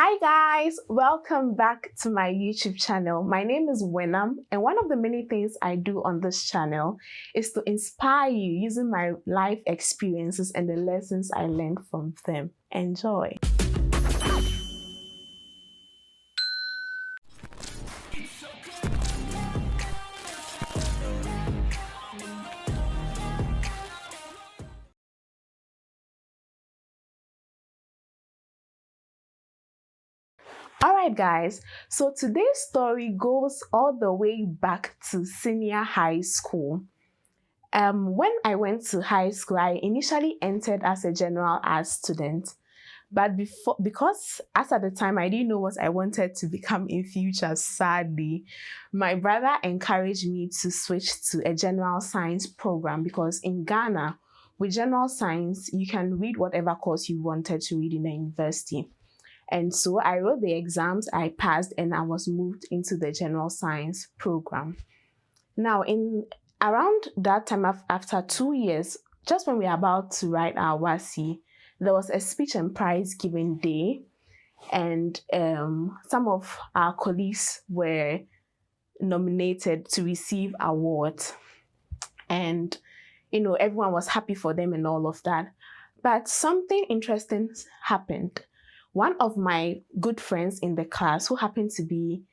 Hi guys, welcome back to my YouTube channel. My name is Wenam, and one of the many things I do on this channel is to inspire you using my life experiences and the lessons I learned from them. Enjoy. Alright guys, so today's story goes all the way back to senior high school. When I went to high school, I initially entered as a general arts student. But because as at the time I didn't know what I wanted to become in future, sadly, my brother encouraged me to switch to a general science program because in Ghana, with general science, you can read whatever course you wanted to read in the university. And so I wrote the exams, I passed, and I was moved into the general science program. Now, in around that time, after 2 years, just when we were about to write our WASI, there was a speech and prize giving day, and some of our colleagues were nominated to receive awards. And, everyone was happy for them and all of that. But something interesting happened. One of my good friends in the class, who happened to be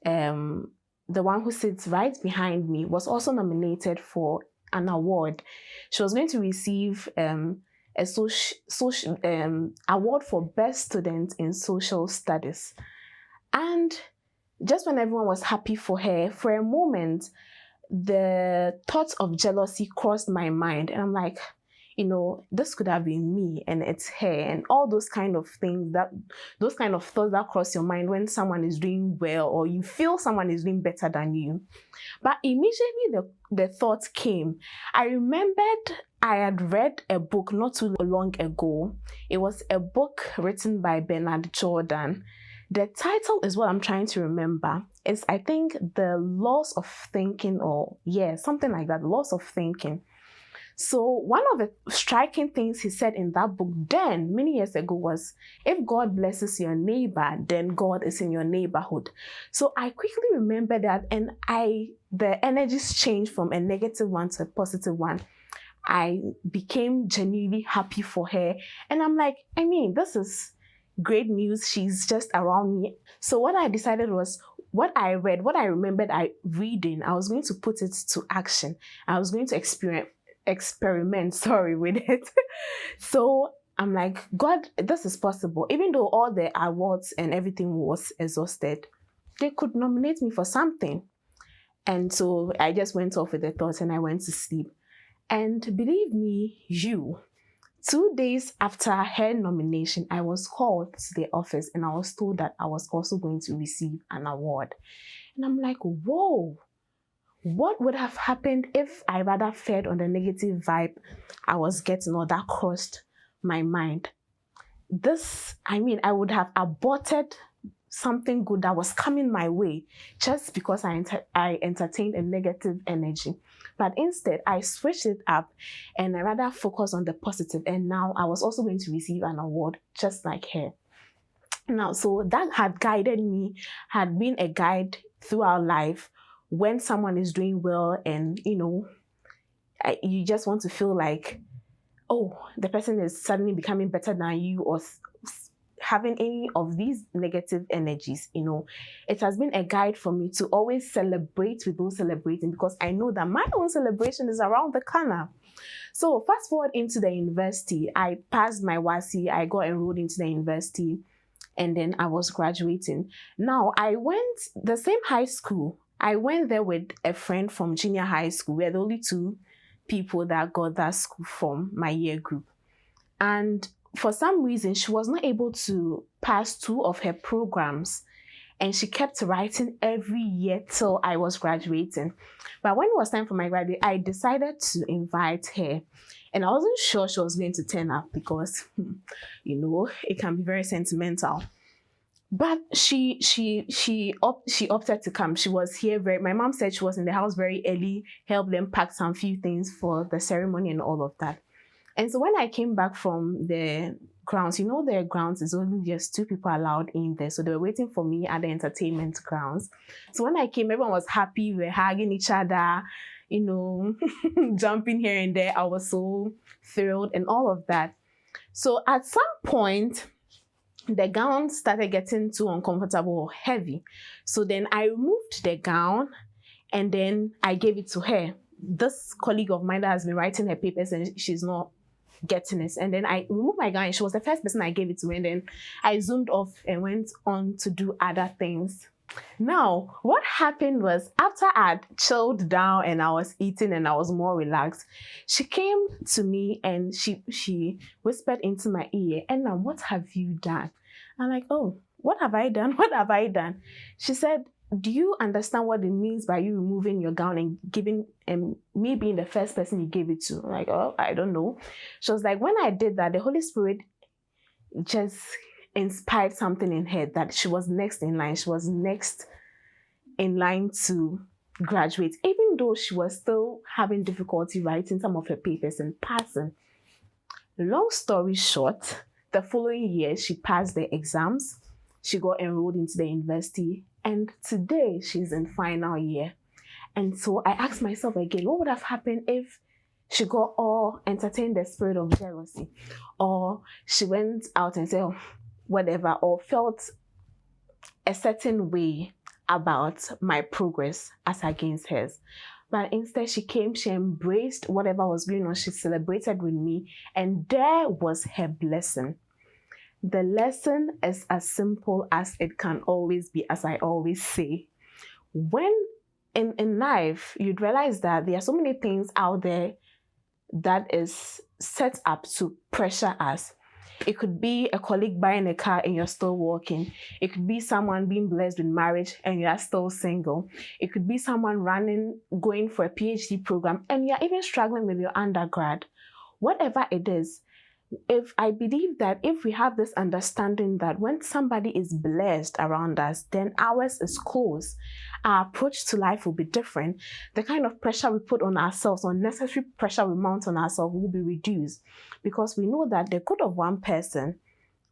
the one who sits right behind me, was also nominated for an award. She was going to receive a social award for Best Student in Social Studies. And just when everyone was happy for her, for a moment, the thoughts of jealousy crossed my mind. And I'm like, this could have been me and it's her, and all those kind of things, those kind of thoughts that cross your mind when someone is doing well or you feel someone is doing better than you. But immediately the thought came. I remembered I had read a book not too long ago. It was a book written by Bernard Jordan. The title is what I'm trying to remember. It's, I think, The Laws of Thinking, or something like that, Laws of Thinking. So one of the striking things he said in that book then, many years ago, was, if God blesses your neighbor, then God is in your neighborhood. So I quickly remember that, and the energies changed from a negative one to a positive one. I became genuinely happy for her. And I'm like, this is great news. She's just around me. So what I decided was, what I read, what I remembered reading, I was going to put it to action. I was going to experiment with it. So I'm like, God, this is possible. Even though all the awards and everything was exhausted, they could nominate me for something. And so I just went off with the thoughts and I went to sleep. And believe me, 2 days after her nomination, I was called to the office and I was told that I was also going to receive an award. And I'm like, whoa. What would have happened if I rather fed on the negative vibe I was getting, or that crossed my mind? I would have aborted something good that was coming my way just because I entertained a negative energy. But instead, I switched it up and I rather focused on the positive. And now I was also going to receive an award just like her. Now, so that had guided me, had been a guide throughout life. When someone is doing well and, you just want to feel like, oh, the person is suddenly becoming better than you, or having any of these negative energies, it has been a guide for me to always celebrate with those celebrating, because I know that my own celebration is around the corner. So fast forward into the university, I passed my WASI, I got enrolled into the university, and then I was graduating. Now, I went the same high school. I went there with a friend from junior high school. We are the only two people that got that school from my year group. And for some reason, she was not able to pass 2 of her programs. And she kept writing every year till I was graduating. But when it was time for my graduation, I decided to invite her. And I wasn't sure she was going to turn up because, it can be very sentimental. But she opted to come. She was here my mom said she was in the house very early, helped them pack some few things for the ceremony and all of that. And so when I came back from the grounds. You know, their grounds is only just 2 people allowed in there. So they were waiting for me at the entertainment grounds. So when I came, everyone was happy. We were hugging each other, you know, jumping here and there. I was so thrilled and all of that. So at some point, the gown started getting too uncomfortable or heavy. So then I removed the gown and then I gave it to her. This colleague of mine that has been writing her papers and she's not getting it. And then I removed my gown and she was the first person I gave it to. And then I zoomed off and went on to do other things. Now, what happened was after I'd chilled down and I was eating and I was more relaxed, she came to me and she whispered into my ear, "Enna, what have you done?" I'm like, "Oh, what have I done? What have I done?" She said, "Do you understand what it means by you removing your gown and giving me being the first person you gave it to?" I'm like, "Oh, I don't know." She was like, "When I did that, the Holy Spirit just inspired something in her that she was next in line. She was next in line to graduate, even though she was still having difficulty writing some of her papers and passing." Long story short, the following year, she passed the exams. She got enrolled into the university. And today, she's in final year. And so I asked myself again, what would have happened if she got all entertained the spirit of jealousy? Or she went out and said, "Oh, whatever," or felt a certain way about my progress as against hers. But instead, she came, she embraced whatever was going on, she celebrated with me, and there was her blessing. The lesson is as simple as it can always be, as I always say. When in life, you'd realize that there are so many things out there that is set up to pressure us. It could be a colleague buying a car and you're still working. It could be someone being blessed with marriage and you're still single. It could be someone going for a PhD program and you're even struggling with your undergrad. Whatever it is, I believe that if we have this understanding that when somebody is blessed around us, then ours is close. Our approach to life will be different. The kind of pressure we put on ourselves, unnecessary pressure we mount on ourselves, will be reduced, because we know that the good of one person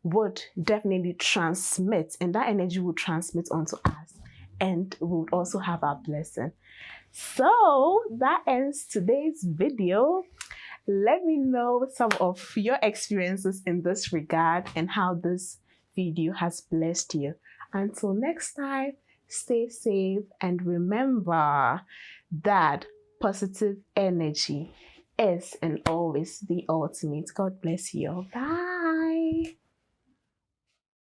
would definitely transmit, and that energy will transmit onto us, and we would also have our blessing. So that ends today's video. Let me know some of your experiences in this regard and how this video has blessed you. Until next time, stay safe and remember that positive energy is and always the ultimate. God bless you. Bye.